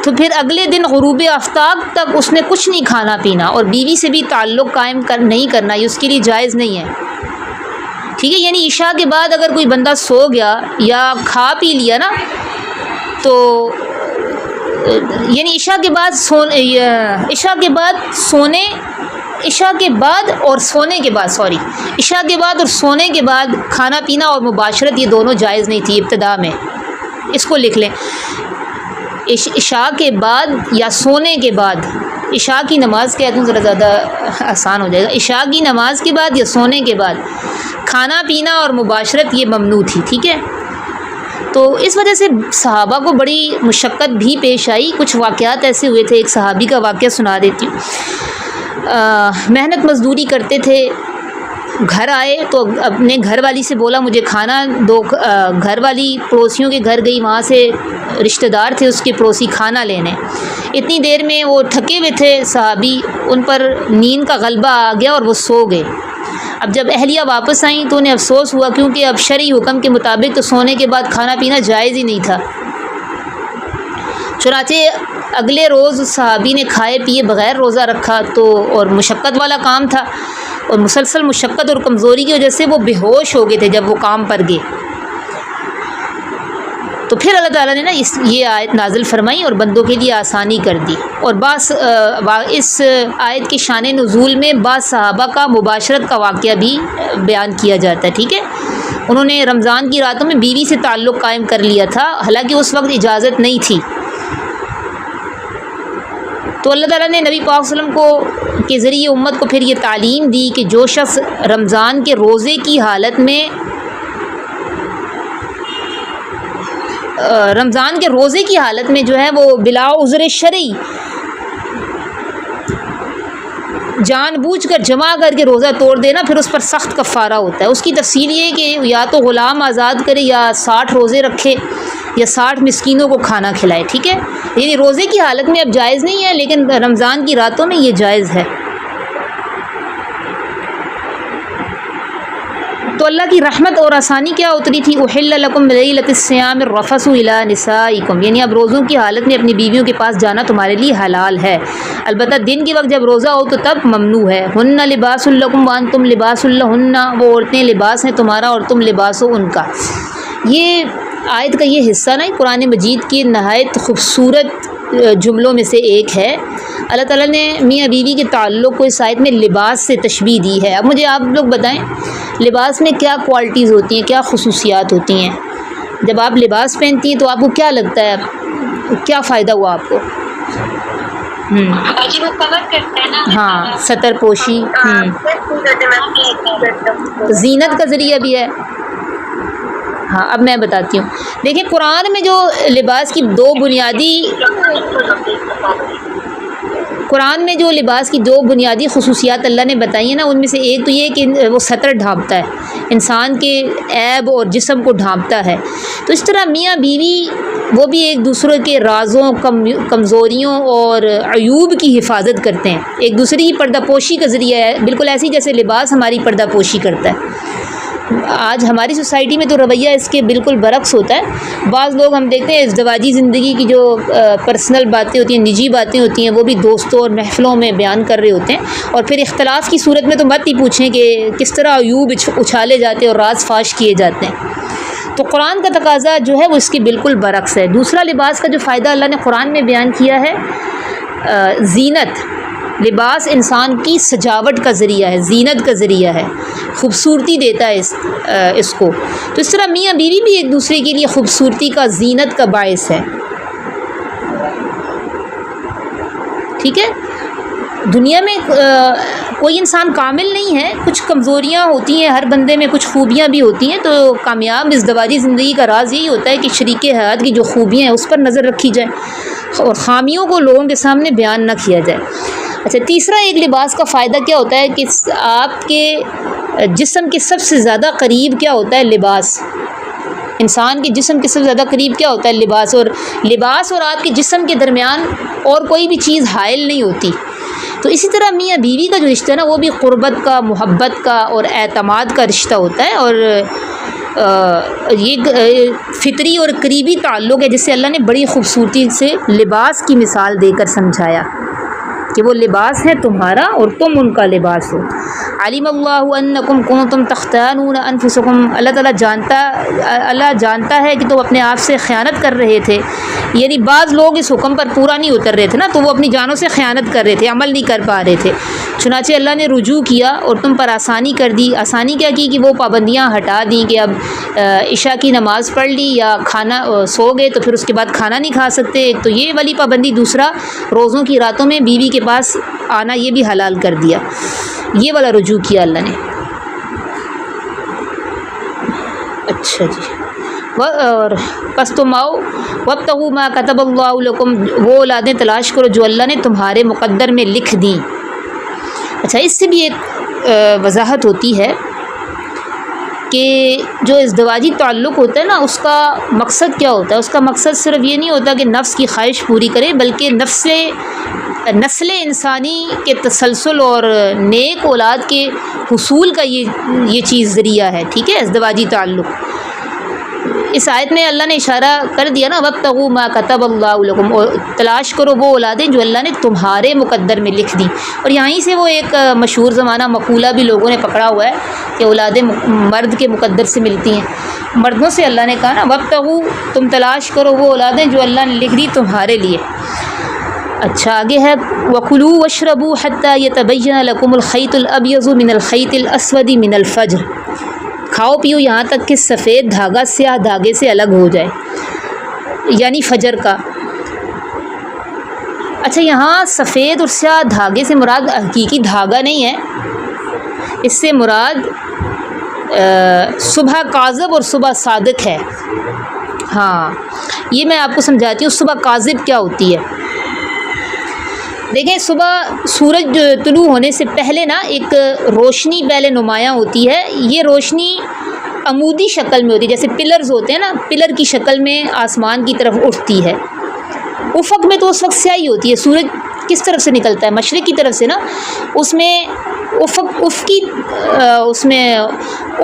تو پھر اگلے دن غروب آفتاب تک اس نے کچھ نہیں کھانا پینا، اور بیوی سے بھی تعلق قائم نہیں کرنا، یہ اس کے لیے جائز نہیں ہے. ٹھیک ہے، یعنی عشاء کے بعد اگر کوئی بندہ سو گیا یا کھا پی لیا نا، تو یعنی عشاء کے بعد سونے کے بعد کھانا پینا اور مباشرت یہ دونوں جائز نہیں تھی ابتدا میں. اس کو لکھ لیں، عشاء کے بعد یا سونے کے بعد. عشاء کی نماز کہہ دوں ذرا زیادہ آسان ہو جائے گا. عشاء کی نماز کے بعد یا سونے کے بعد کھانا پینا اور مباشرت یہ ممنوع تھی، ٹھیک ہے. تو اس وجہ سے صحابہ کو بڑی مشقت بھی پیش آئی. کچھ واقعات ایسے ہوئے تھے، ایک صحابی کا واقعہ سنا دیتی ہوں. محنت مزدوری کرتے تھے، گھر آئے تو اپنے گھر والی سے بولا مجھے کھانا دو. گھر والی پڑوسیوں کے گھر گئی، وہاں سے رشتہ دار تھے اس کے پڑوسی کھانا لینے. اتنی دیر میں وہ تھکے ہوئے تھے صحابی، ان پر نیند کا غلبہ آ گیا اور وہ سو گئے. اب جب اہلیہ واپس آئیں تو انہیں افسوس ہوا، کیونکہ اب شرعی حکم کے مطابق تو سونے کے بعد کھانا پینا جائز ہی نہیں تھا. چنانچہ اگلے روز صحابی نے کھائے پیے بغیر روزہ رکھا، تو اور مشقت والا کام تھا، اور مسلسل مشقت اور کمزوری کی وجہ سے وہ بے ہوش ہو گئے تھے جب وہ کام پر گئے. تو پھر اللہ تعالیٰ نے نا یہ آیت نازل فرمائی اور بندوں کے لیے آسانی کر دی. اور اس آیت کے شان نزول میں بعض صحابہ کا مباشرت کا واقعہ بھی بیان کیا جاتا ہے، ٹھیک ہے. انہوں نے رمضان کی راتوں میں بیوی سے تعلق قائم کر لیا تھا، حالانکہ اس وقت اجازت نہیں تھی. تو اللہ تعالیٰ نے نبی پاک صلی اللہ علیہ وسلم کے ذریعے امت کو پھر یہ تعلیم دی کہ جو شخص رمضان کے روزے کی حالت میں جو ہے وہ بلا عذر شرعی جان بوجھ کر جمع کر کے روزہ توڑ دینا، پھر اس پر سخت کفارہ ہوتا ہے. اس کی تفصیل یہ ہے کہ یا تو غلام آزاد کرے یا 60 روزے رکھے یا 60 مسکینوں کو کھانا کھلائے، ٹھیک ہے. یعنی روزے کی حالت میں اب جائز نہیں ہے، لیکن رمضان کی راتوں میں یہ جائز ہے. تو اللہ کی رحمت اور آسانی کیا اتری تھی؟ احل لکم لیلۃ الصیام الرفث الی نسائکم، یعنی اب روزوں کی حالت میں اپنی بیویوں کے پاس جانا تمہارے لیے حلال ہے. البتہ دن کے وقت جب روزہ ہو تو تب ممنوع ہے. ہن لباس لکم وانتم لباس لہن، وہ عورتیں لباس ہیں تمہارا اور تم لباس ہو ان کا. یہ آیت کا یہ حصہ نا قرآن مجید کی نہایت خوبصورت جملوں میں سے ایک ہے. اللہ تعالیٰ نے میاں بیوی کے تعلق کو اس آیت میں لباس سے تشبیہ دی ہے. اب مجھے آپ لوگ بتائیں لباس میں کیا کوالٹیز ہوتی ہیں، کیا خصوصیات ہوتی ہیں؟ جب آپ لباس پہنتی ہیں تو آپ کو کیا لگتا ہے، کیا فائدہ ہوا آپ کو؟ ہاں، ستر پوشی، زینت کا ذریعہ بھی ہے. ہاں اب میں بتاتی ہوں. دیکھیں قرآن میں جو لباس کی دو بنیادی خصوصیات اللہ نے بتائی ہیں نا، ان میں سے ایک تو یہ کہ وہ ستر ڈھانپتا ہے، انسان کے عیب اور جسم کو ڈھانپتا ہے. تو اس طرح میاں بیوی وہ بھی ایک دوسرے کے رازوں، کمزوریوں اور عیوب کی حفاظت کرتے ہیں، ایک دوسرے کی پردہ پوشی کا ذریعہ ہے، بالکل ایسی جیسے لباس ہماری پردہ پوشی کرتا ہے. آج ہماری سوسائٹی میں تو رویہ اس کے بالکل برعکس ہوتا ہے. بعض لوگ ہم دیکھتے ہیں ازدواجی زندگی کی جو پرسنل باتیں ہوتی ہیں، نجی باتیں ہوتی ہیں، وہ بھی دوستوں اور محفلوں میں بیان کر رہے ہوتے ہیں، اور پھر اختلاف کی صورت میں تو مت ہی پوچھیں کہ کس طرح عیوب اچھالے جاتے ہیں اور راز فاش کیے جاتے ہیں. تو قرآن کا تقاضا جو ہے وہ اس کے بالکل برعکس ہے. دوسرا لباس کا جو فائدہ اللہ نے قرآن میں بیان کیا ہے، زینت. لباس انسان کی سجاوٹ کا ذریعہ ہے، زینت کا ذریعہ ہے، خوبصورتی دیتا ہے اس کو. تو اس طرح میاں بیوی بھی ایک دوسرے کے لیے خوبصورتی کا، زینت کا باعث ہے، ٹھیک ہے. دنیا میں کوئی انسان کامل نہیں ہے، کچھ کمزوریاں ہوتی ہیں ہر بندے میں، کچھ خوبیاں بھی ہوتی ہیں. تو کامیاب ازدواجی زندگی کا راز یہی ہوتا ہے کہ شریک حیات کی جو خوبیاں ہیں اس پر نظر رکھی جائے اور خامیوں کو لوگوں کے سامنے بیان نہ کیا جائے. اچھا، تیسرا ایک لباس کا فائدہ کیا ہوتا ہے کہ آپ کے جسم کے سب سے زیادہ قریب کیا ہوتا ہے؟ لباس. انسان کے جسم کے سب سے زیادہ قریب کیا ہوتا ہے؟ لباس. اور لباس اور آپ کے جسم کے درمیان اور کوئی بھی چیز حائل نہیں ہوتی. تو اسی طرح میاں بیوی کا جو رشتہ ہے نا، وہ بھی قربت کا، محبت کا اور اعتماد کا رشتہ ہوتا ہے، اور یہ فطری اور قریبی تعلق ہے، جس سے اللہ نے بڑی خوبصورتی سے لباس کی مثال دے کر سمجھایا کہ وہ لباس ہے تمہارا اور تم ان کا لباس ہو. علم اللہ انکم کنتم تختانون انفسکم، اللہ جانتا ہے کہ تم اپنے آپ سے خیانت کر رہے تھے. یعنی بعض لوگ اس حکم پر پورا نہیں اتر رہے تھے نا، تو وہ اپنی جانوں سے خیانت کر رہے تھے، عمل نہیں کر پا رہے تھے. چنانچہ اللہ نے رجوع کیا اور تم پر آسانی کر دی. آسانی کیا کی کہ وہ پابندیاں ہٹا دیں کہ اب عشاء کی نماز پڑھ لی یا کھانا سو گئے تو پھر اس کے بعد کھانا نہیں کھا سکتے، تو یہ والی پابندی. دوسرا، روزوں کی راتوں میں بیوی کے پاس آنا یہ بھی حلال کر دیا. یہ والا رجوع کیا اللہ نے. اچھا جی، اور پس تم آؤ وابتغوا ما کتب اللہ لکم، وہ اولادیں تلاش کرو جو اللہ نے تمہارے مقدر میں لکھ دیں۔ اچھا، اس سے بھی ایک وضاحت ہوتی ہے کہ جو ازدواجی تعلق ہوتا ہے نا، اس کا مقصد کیا ہوتا ہے؟ اس کا مقصد صرف یہ نہیں ہوتا کہ نفس کی خواہش پوری کرے، بلکہ نسل انسانی کے تسلسل اور نیک اولاد کے حصول کا یہ چیز ذریعہ ہے، ٹھیک ہے، ازدواجی تعلق۔ اس آیت میں اللہ نے اشارہ کر دیا نا، وابتغوا ما کتب اللہ لکم، اور تلاش کرو وہ اولادیں جو اللہ نے تمہارے مقدر میں لکھ دیں۔ اور یہیں سے وہ ایک مشہور زمانہ مقولہ بھی لوگوں نے پکڑا ہوا ہے کہ اولادیں مرد کے مقدر سے ملتی ہیں۔ مردوں سے اللہ نے کہا نا وابتغوا، تم تلاش کرو وہ اولادیں جو اللہ نے لکھ دی تمہارے لیے۔ اچھا آگے ہے وَكُلُوا وَاشْرَبُوا حَتَّى يَتَبَيَّنَ لَكُمُ الْخَيْطُ الْأَبْيَضُ مِنَ الْخَيْطِ الْأَسْوَدِ مِنَ الْفَجْرِ، کھاؤ پیو یہاں تک کہ سفید دھاگا سیاہ دھاگے سے الگ ہو جائے، یعنی فجر کا۔ اچھا، یہاں سفید اور سیاہ دھاگے سے مراد حقیقی دھاگا نہیں ہے، اس سے مراد صبح کاذب اور صبح صادق ہے۔ ہاں، یہ میں آپ کو سمجھاتی ہوں صبح کاذب کیا ہوتی ہے۔ دیکھیں، صبح سورج طلوع ہونے سے پہلے نا ایک روشنی پہلے نمایاں ہوتی ہے، یہ روشنی عمودی شکل میں ہوتی ہے، جیسے پلرز ہوتے ہیں نا، پلر کی شکل میں آسمان کی طرف اٹھتی ہے۔ افق میں تو اس وقت سیاہی ہوتی ہے، سورج کس طرف سے نکلتا ہے؟ مشرق کی طرف سے نا، اس میں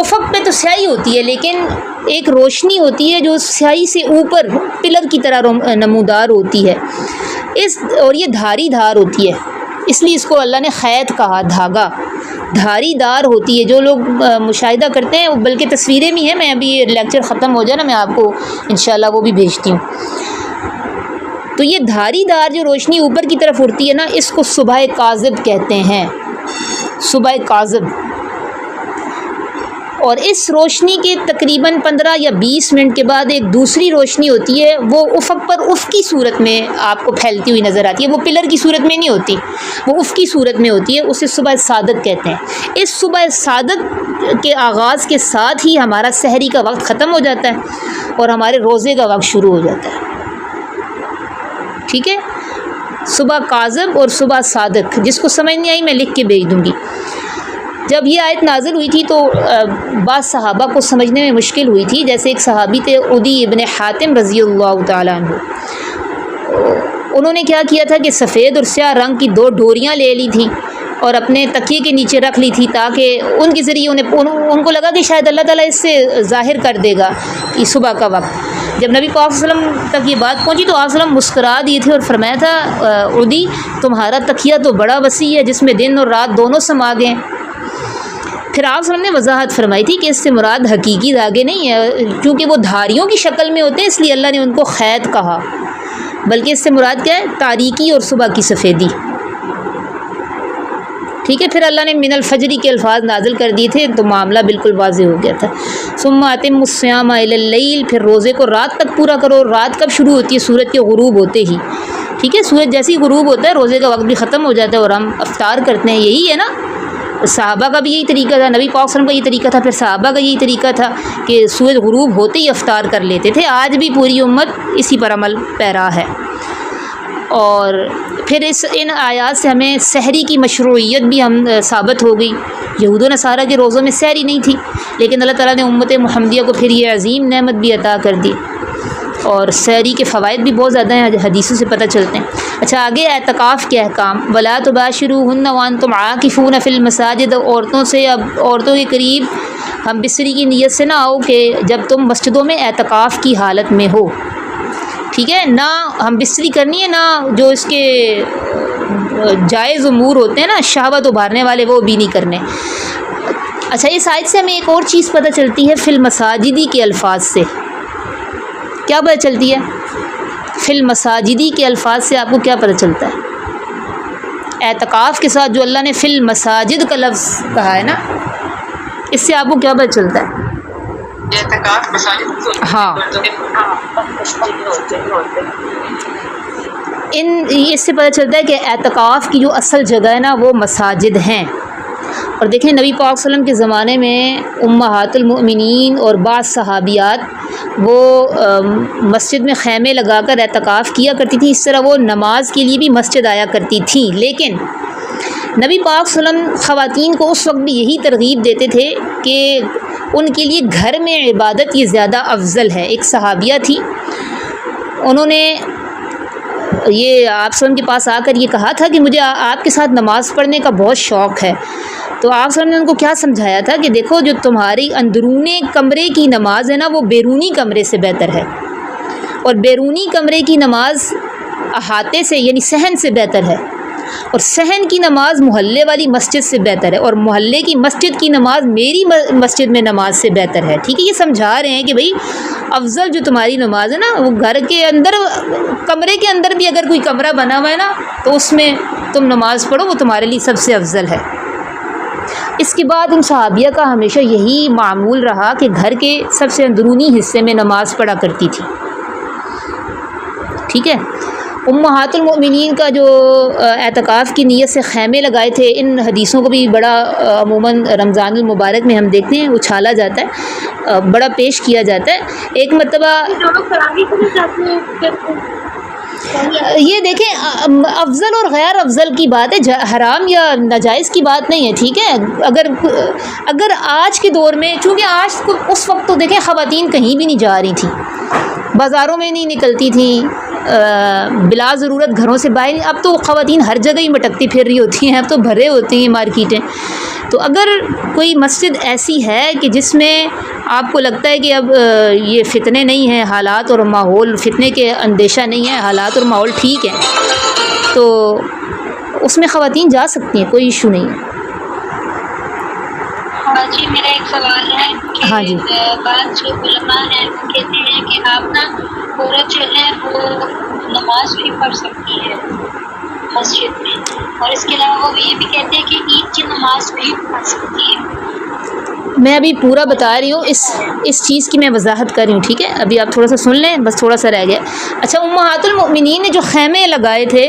افق پہ تو سیاہی ہوتی ہے، لیکن ایک روشنی ہوتی ہے جو سیاہی سے اوپر پلر کی طرح نمودار ہوتی ہے، اور یہ دھاری دھار ہوتی ہے، اس لیے اس کو اللہ نے خیط کہا، دھاگا دھاری دار ہوتی ہے۔ جو لوگ مشاہدہ کرتے ہیں، بلکہ تصویریں بھی ہیں، میں ابھی لیکچر ختم ہو جائے نا، میں آپ کو انشاءاللہ وہ بھی بھیجتی ہوں۔ تو یہ دھاری دار جو روشنی اوپر کی طرف اٹھتی ہے نا، اس کو صبح کاذب کہتے ہیں، صبح کاذب۔ اور اس روشنی کے تقریباً 15 یا 20 منٹ کے بعد ایک دوسری روشنی ہوتی ہے، وہ افق پر افقی صورت میں آپ کو پھیلتی ہوئی نظر آتی ہے، وہ پلر کی صورت میں نہیں ہوتی، وہ افقی صورت میں ہوتی ہے، اسے صبح صادق کہتے ہیں۔ اس صبح صادق کے آغاز کے ساتھ ہی ہمارا سحری کا وقت ختم ہو جاتا ہے اور ہمارے روزے کا وقت شروع ہو جاتا ہے، ٹھیک ہے۔ صبح کاذب اور صبح صادق، جس کو سمجھ نہیں آئی میں لکھ کے بھیج دوں گی۔ جب یہ آیت نازل ہوئی تھی تو بعض صحابہ کو سمجھنے میں مشکل ہوئی تھی، جیسے ایک صحابی تھے عدی ابن حاتم رضی اللہ تعالیٰ عنہ، انہوں نے کیا کیا تھا کہ سفید اور سیاہ رنگ کی 2 ڈوریاں لے لی تھیں اور اپنے تکیے کے نیچے رکھ لی تھی، تاکہ ان کے ذریعے ان کو لگا کہ شاید اللہ تعالیٰ اس سے ظاہر کر دے گا کہ صبح کا وقت۔ جب نبی پاک صلی اللہ علیہ وسلم تک یہ بات پہنچی تو آپ صلی اللہ علیہ وسلم مسکرا دیے تھے اور فرمایا تھا عدی تمہارا تکیہ تو بڑا وسیع ہے، جس میں دن اور رات دونوں سما گئے۔ پھر آپ صلی اللہ علیہ وسلم نے وضاحت فرمائی تھی کہ اس سے مراد حقیقی دھاگے نہیں ہے، کیونکہ وہ دھاریوں کی شکل میں ہوتے ہیں، اس لیے اللہ نے ان کو خیط کہا، بلکہ اس سے مراد کیا ہے؟ تاریکی اور صبح کی سفیدی، ٹھیک ہے۔ پھر اللہ نے من الفجری کے الفاظ نازل کر دیے تھے تو معاملہ بالکل واضح ہو گیا تھا۔ ثم اتم الصیام الی اللیل، پھر روزے کو رات تک پورا کرو۔ رات کب شروع ہوتی ہے؟ سورج کے غروب ہوتے ہی، ٹھیک ہے۔ سورج جیسے ہی غروب ہوتا ہے روزے کا وقت بھی ختم ہو جاتا ہے اور ہم افطار کرتے ہیں، یہی ہے نا۔ صحابہ کا بھی یہی طریقہ تھا، نبی پاک صلی اللہ علیہ وسلم کا یہ طریقہ تھا، پھر صحابہ کا یہی طریقہ تھا کہ سورج غروب ہوتے ہی افطار کر لیتے تھے۔ آج بھی پوری امت اسی پر عمل پیرا ہے۔ اور پھر ان آیات سے ہمیں سحری کی مشروعیت بھی ثابت ہو گئی۔ یہود و نصارہ کے روزوں میں سحری نہیں تھی، لیکن اللہ تعالیٰ نے امت محمدیہ کو پھر یہ عظیم نعمت بھی عطا کر دی، اور سحری کے فوائد بھی بہت زیادہ ہیں، حدیثوں سے پتہ چلتے ہیں۔ اچھا آگے اعتکاف کے احکام، ولا تباشروہن وانتم عاکفون فی المساجد، عورتوں سے اب عورتوں کے قریب ہم بستری کی نیت سے نہ آؤ کہ جب تم مسجدوں میں اعتکاف کی حالت میں ہو، ٹھیک ہے۔ نہ ہم بستری کرنی ہے، نہ جو اس کے جائز امور ہوتے ہیں نا شہوت ابھارنے والے، وہ بھی نہیں کرنے۔ اچھا اس آیت سے ہمیں ایک اور چیز پتہ چلتی ہے، فی المساجدی کے الفاظ سے کیا پتہ چلتی ہے؟ فی المساجدی کے الفاظ سے آپ کو کیا پتہ چلتا ہے؟ اعتکاف کے ساتھ جو اللہ نے فی المساجد کا لفظ کہا ہے نا، اس سے آپ کو کیا پتہ چلتا ہے؟ اعتکاف مساجد، ہاں، اس سے پتہ چلتا ہے کہ اعتکاف کی جو اصل جگہ ہے نا وہ مساجد ہیں، اور دیکھیں نبی پاک صلی اللہ علیہ وسلم کے زمانے میں امہات المؤمنین اور بعض صحابیات وہ مسجد میں خیمے لگا کر اعتکاف کیا کرتی تھیں، اس طرح وہ نماز کے لیے بھی مسجد آیا کرتی تھیں، لیکن نبی پاک صلی اللہ علیہ وسلم خواتین کو اس وقت بھی یہی ترغیب دیتے تھے کہ ان کے لیے گھر میں عبادت یہ زیادہ افضل ہے۔ ایک صحابیہ تھی، انہوں نے یہ آپ صلی اللہ علیہ وسلم کے پاس آ کر یہ کہا تھا کہ مجھے آپ کے ساتھ نماز پڑھنے کا بہت شوق ہے، تو آپ صلی اللہ علیہ وسلم نے ان کو کیا سمجھایا تھا کہ دیکھو جو تمہاری اندرون کمرے کی نماز ہے نا وہ بیرونی کمرے سے بہتر ہے، اور بیرونی کمرے کی نماز احاطے سے یعنی صحن سے بہتر ہے، اور صحن کی نماز محلے والی مسجد سے بہتر ہے، اور محلے کی مسجد کی نماز میری مسجد میں نماز سے بہتر ہے۔ ٹھیک ہے، یہ سمجھا رہے ہیں کہ بھئی افضل جو تمہاری نماز ہے نا وہ گھر کے اندر، کمرے کے اندر بھی اگر کوئی کمرہ بنا ہوا ہے نا تو اس میں تم نماز پڑھو، وہ تمہارے لیے سب سے افضل ہے۔ اس کے بعد ان صحابیہ کا ہمیشہ یہی معمول رہا کہ گھر کے سب سے اندرونی حصے میں نماز پڑھا کرتی تھی۔ ٹھیک ہے، امہات المؤمنین کا جو اعتکاف کی نیت سے خیمے لگائے تھے، ان حدیثوں کو بھی بڑا عموماً رمضان المبارک میں ہم دیکھتے ہیں اچھالا جاتا ہے، بڑا پیش کیا جاتا ہے۔ ایک مرتبہ یہ دیکھیں افضل اور غیر افضل کی بات ہے، حرام یا ناجائز کی بات نہیں ہے۔ ٹھیک ہے، اگر آج کے دور میں، چونکہ آج اس وقت تو دیکھیں خواتین کہیں بھی نہیں جا رہی تھیں، بازاروں میں نہیں نکلتی تھیں، بلا ضرورت گھروں سے باہر، اب تو خواتین ہر جگہ ہی مٹکتی پھر رہی ہوتی ہیں، اب تو بھرے ہوتی ہیں مارکیٹیں۔ تو اگر کوئی مسجد ایسی ہے کہ جس میں آپ کو لگتا ہے کہ اب یہ فتنے نہیں ہیں، حالات اور ماحول، فتنے کے اندیشہ نہیں ہے، حالات اور ماحول ٹھیک ہے، تو اس میں خواتین جا سکتی ہیں، کوئی ایشو نہیں ہے۔ ہاں جی، میرا ایک سوال ہے کہ ہاں جی، بعض جو علماء ہیں وہ کہتے ہیں کہ آپ نا عورت جو ہے وہ نماز بھی پڑھ سکتی ہے مسجد میں، اور اس کے علاوہ وہ یہ بھی کہتے ہیں کہ عید کی نماز بھی پڑھ سکتی ہے۔ میں ابھی پورا بتا رہی ہوں، اس چیز کی میں وضاحت کر رہی ہوں۔ ٹھیک ہے، ابھی آپ تھوڑا سا سن لیں، بس تھوڑا سا رہ گیا۔ اچھا، امہات المؤمنین نے جو خیمے لگائے تھے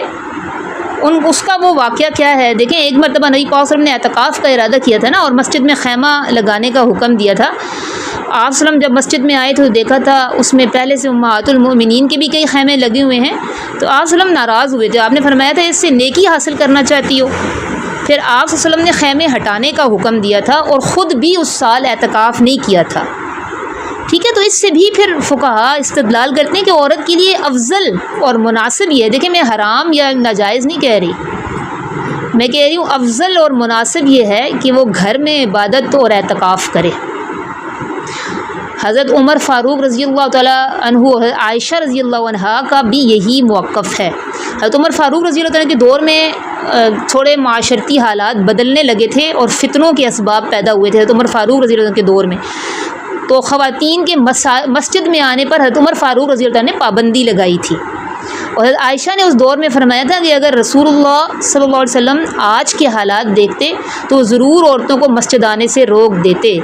اس کا وہ واقعہ کیا ہے؟ دیکھیں ایک مرتبہ نبی پاک صلی اللہ علیہ وسلم نے اعتکاف کا ارادہ کیا تھا نا، اور مسجد میں خیمہ لگانے کا حکم دیا تھا۔ آپ صلی اللہ علیہ وسلم جب مسجد میں آئے تھے تو دیکھا تھا اس میں پہلے سے امہات المؤمنین کے بھی کئی خیمے لگے ہوئے ہیں، تو آپ صلی اللہ علیہ وسلم ناراض ہوئے تھے۔ آپ نے فرمایا تھا اس سے نیکی حاصل کرنا چاہتی ہو؟ پھر آپ صلی اللہ علیہ وسلم نے خیمے ہٹانے کا حکم دیا تھا، اور خود بھی اس سال اعتکاف نہیں کیا تھا۔ ٹھیک ہے، تو اس سے بھی پھر فقہاء استدلال کرتے ہیں کہ عورت کے لیے افضل اور مناسب یہ ہے۔ دیکھیں میں حرام یا ناجائز نہیں کہہ رہی، میں کہہ رہی ہوں افضل اور مناسب یہ ہے کہ وہ گھر میں عبادت اور اعتکاف کرے۔ حضرت عمر فاروق رضی اللہ تعالیٰ عنہ، عائشہ رضی اللہ عنہا کا بھی یہی موقف ہے۔ حضرت عمر فاروق رضی اللہ عنہ کے دور میں تھوڑے معاشرتی حالات بدلنے لگے تھے اور فتنوں کے اسباب پیدا ہوئے تھے حضرت عمر فاروق رضی اللہ عنہ کے دور میں، تو خواتین کے مسجد میں آنے پر حضرت عمر فاروق رضی اللہ عنہ نے پابندی لگائی تھی، اور حضرت عائشہ نے اس دور میں فرمایا تھا کہ اگر رسول اللہ صلی اللہ علیہ وسلم آج کے حالات دیکھتے تو ضرور عورتوں کو مسجد آنے سے روک دیتے۔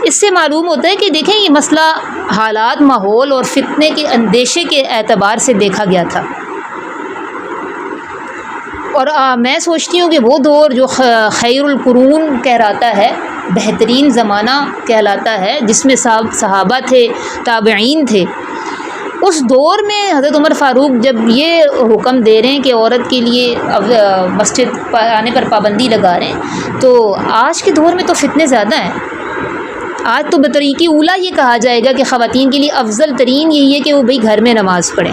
اس سے معلوم ہوتا ہے کہ دیکھیں یہ مسئلہ حالات، ماحول اور فتنے کے اندیشے کے اعتبار سے دیکھا گیا تھا، اور میں سوچتی ہوں کہ وہ دور جو خیر القرون کہلاتا ہے، بہترین زمانہ کہلاتا ہے، جس میں صحابہ تھے، تابعین تھے، اس دور میں حضرت عمر فاروق جب یہ حکم دے رہے ہیں کہ عورت کے لیے مسجد آنے پر پابندی لگا رہے ہیں، تو آج کے دور میں تو فتنے زیادہ ہیں۔ آج تو بطریق اولا یہ کہا جائے گا کہ خواتین کے لیے افضل ترین یہی ہے کہ وہ بھئی گھر میں نماز پڑھیں،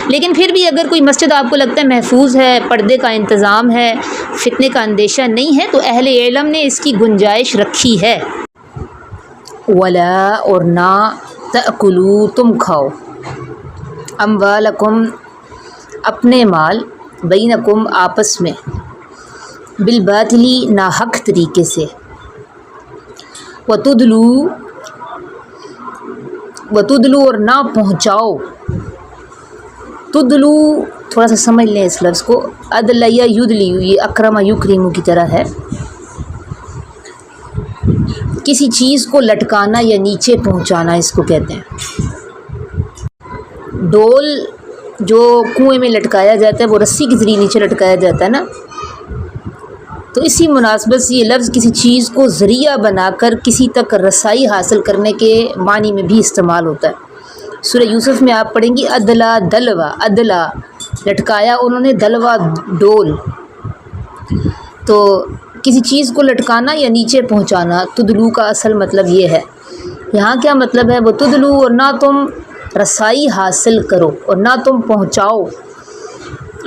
لیکن پھر بھی اگر کوئی مسجد آپ کو لگتا ہے محفوظ ہے، پردے کا انتظام ہے، فتنے کا اندیشہ نہیں ہے، تو اہل علم نے اس کی گنجائش رکھی ہے۔ ولا، اور نہ، تأکلوا، تم کھاؤ، اموالکم، اپنے مال، بینکم، آپس میں، بالباطلی، ناحق طریقے سے، وتدلو، اور نہ پہنچاؤ، تدلو تھوڑا سا سمجھ لیں اس لفظ کو، عدل یا یدلیو، یہ اکرم یکرم کی طرح ہے، کسی چیز کو لٹکانا یا نیچے پہنچانا اس کو کہتے ہیں۔ ڈول جو کنویں میں لٹکایا جاتا ہے، وہ رسی کے ذریعے نیچے لٹکایا جاتا ہے نا، تو اسی مناسبت سے یہ لفظ کسی چیز کو ذریعہ بنا کر کسی تک رسائی حاصل کرنے کے معنی میں بھی استعمال ہوتا ہے۔ سورہ یوسف میں آپ پڑھیں گی ادلا دلوا، ادلا لٹکایا انہوں نے، دلوا ڈول۔ تو کسی چیز کو لٹکانا یا نیچے پہنچانا، تدلو کا اصل مطلب یہ ہے۔ یہاں کیا مطلب ہے؟ وہ تدلو، اور نہ تم رسائی حاصل کرو اور نہ تم پہنچاؤ،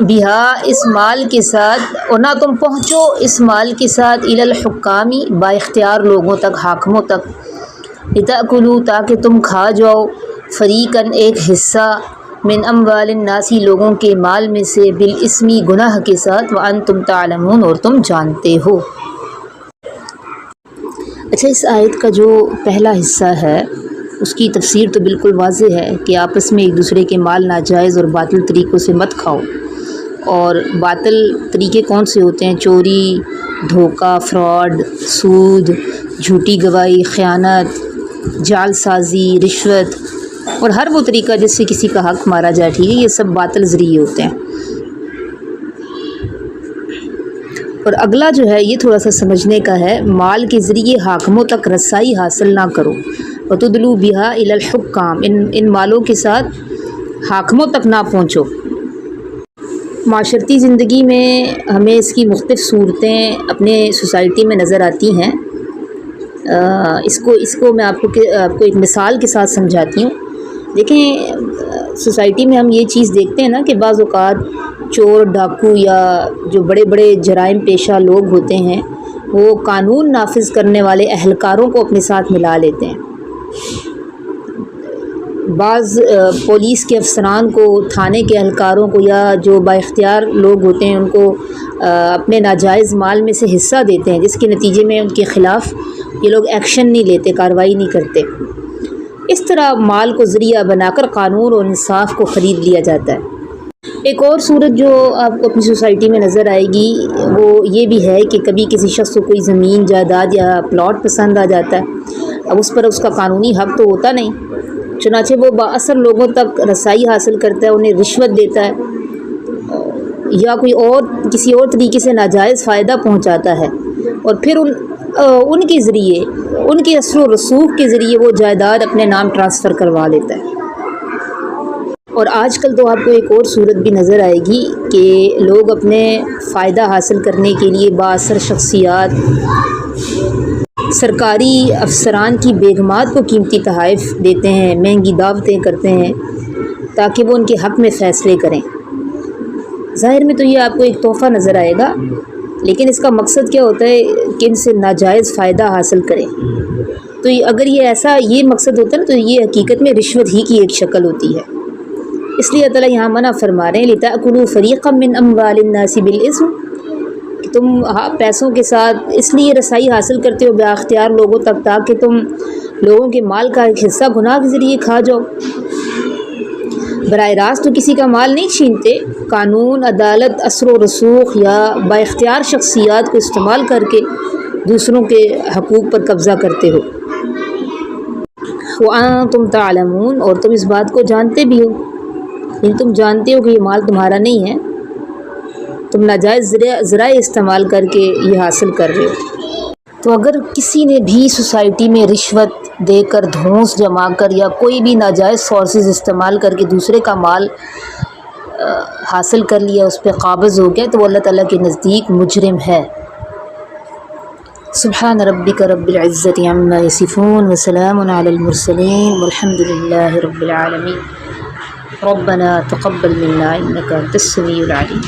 بہا اس مال کے ساتھ، اور نہ تم پہنچو اس مال کے ساتھ، الی الحکامی با اختیار لوگوں تک، حاکموں تک، لتأکلوا تاکہ تم کھا جاؤ، فریقاً ایک حصہ، من اموال الناسی لوگوں کے مال میں سے، بالاسمی گناہ کے ساتھ، وانتم تعلمون اور تم جانتے ہو۔ اچھا، اس آیت کا جو پہلا حصہ ہے اس کی تفسیر تو بالکل واضح ہے کہ آپس میں ایک دوسرے کے مال ناجائز اور باطل طریقوں سے مت کھاؤ۔ اور باطل طریقے کون سے ہوتے ہیں؟ چوری، دھوکہ، فراڈ، سود، جھوٹی گواہی، خیانت، جعل سازی، رشوت، اور ہر وہ طریقہ جس سے کسی کا حق مارا جائے، ٹھیک ہے، یہ سب باطل ذریعے ہوتے ہیں۔ اور اگلا جو ہے یہ تھوڑا سا سمجھنے کا ہے، مال کے ذریعے حاکموں تک رسائی حاصل نہ کرو، وتدلوا بہا الی الحکام، ان مالوں کے ساتھ حاکموں تک نہ پہنچو۔ معاشرتی زندگی میں ہمیں اس کی مختلف صورتیں اپنے سوسائٹی میں نظر آتی ہیں۔ اس کو میں آپ کو ایک مثال کے ساتھ سمجھاتی ہوں۔ دیکھیں، سوسائٹی میں ہم یہ چیز دیکھتے ہیں نا کہ بعض اوقات چور، ڈاکو یا جو بڑے بڑے جرائم پیشہ لوگ ہوتے ہیں وہ قانون نافذ کرنے والے اہلکاروں کو اپنے ساتھ ملا لیتے ہیں۔ بعض پولیس کے افسران کو، تھانے کے اہلکاروں کو، یا جو با اختیار لوگ ہوتے ہیں ان کو اپنے ناجائز مال میں سے حصہ دیتے ہیں، جس کے نتیجے میں ان کے خلاف یہ لوگ ایکشن نہیں لیتے، کارروائی نہیں کرتے۔ اس طرح مال کو ذریعہ بنا کر قانون اور انصاف کو خرید لیا جاتا ہے۔ ایک اور صورت جو آپ کو اپنی سوسائٹی میں نظر آئے گی وہ یہ بھی ہے کہ کبھی کسی شخص کو کوئی زمین، جائیداد یا پلاٹ پسند آ جاتا ہے، اب اس پر اس کا قانونی حق تو ہوتا نہیں، چنانچہ وہ بااثر لوگوں تک رسائی حاصل کرتا ہے، انہیں رشوت دیتا ہے یا کوئی اور کسی اور طریقے سے ناجائز فائدہ پہنچاتا ہے، اور پھر ان کے ذریعے، ان کے اثر و رسوخ کے ذریعے وہ جائیداد اپنے نام ٹرانسفر کروا لیتا ہے۔ اور آج کل تو آپ کو ایک اور صورت بھی نظر آئے گی کہ لوگ اپنے فائدہ حاصل کرنے کے لیے بااثر شخصیات، سرکاری افسران کی بیگمات کو قیمتی تحائف دیتے ہیں، مہنگی دعوتیں کرتے ہیں تاکہ وہ ان کے حق میں فیصلے کریں۔ ظاہر میں تو یہ آپ کو ایک تحفہ نظر آئے گا، لیکن اس کا مقصد کیا ہوتا ہے کہ ان سے ناجائز فائدہ حاصل کریں۔ تو اگر یہ مقصد ہوتا ہے نا، تو یہ حقیقت میں رشوت ہی کی ایک شکل ہوتی ہے۔ اس لیے اللہ تعالیٰ یہاں منع فرما رہے ہیں، لِتَأْكُلُوا فَرِيقًا مِّنْ أَمْوَالِ النَّاسِ بِالْإِثْمِ، کہ تم پیسوں کے ساتھ اس لیے رسائی حاصل کرتے ہو با اختیار لوگوں تک تاکہ تم لوگوں کے مال کا ایک حصہ گناہ کے ذریعے کھا جاؤ۔ براہ راست تو کسی کا مال نہیں چھینتے، قانون، عدالت، اثر و رسوخ یا با اختیار شخصیات کو استعمال کر کے دوسروں کے حقوق پر قبضہ کرتے ہو۔ وَأَنْتُمْ تَعْلَمُونَ، اور تم اس بات کو جانتے بھی ہو، یعنی تم جانتے ہو کہ یہ مال تمہارا نہیں ہے، تم ناجائز ذرائع استعمال کر کے یہ حاصل کر رہے ہو۔ تو اگر کسی نے بھی سوسائٹی میں رشوت دے کر، دھونس جما کر یا کوئی بھی ناجائز سورسز استعمال کر کے دوسرے کا مال حاصل کر لیا، اس پہ قابض ہو گیا، تو وہ اللہ تعالیٰ کے نزدیک مجرم ہے۔ سبحان ربک رب العزت عما یصفون وسلام علی المرسلین والحمد للہ رب العالمین۔ ربنا تقبل منا انک انت السمیع العلیم۔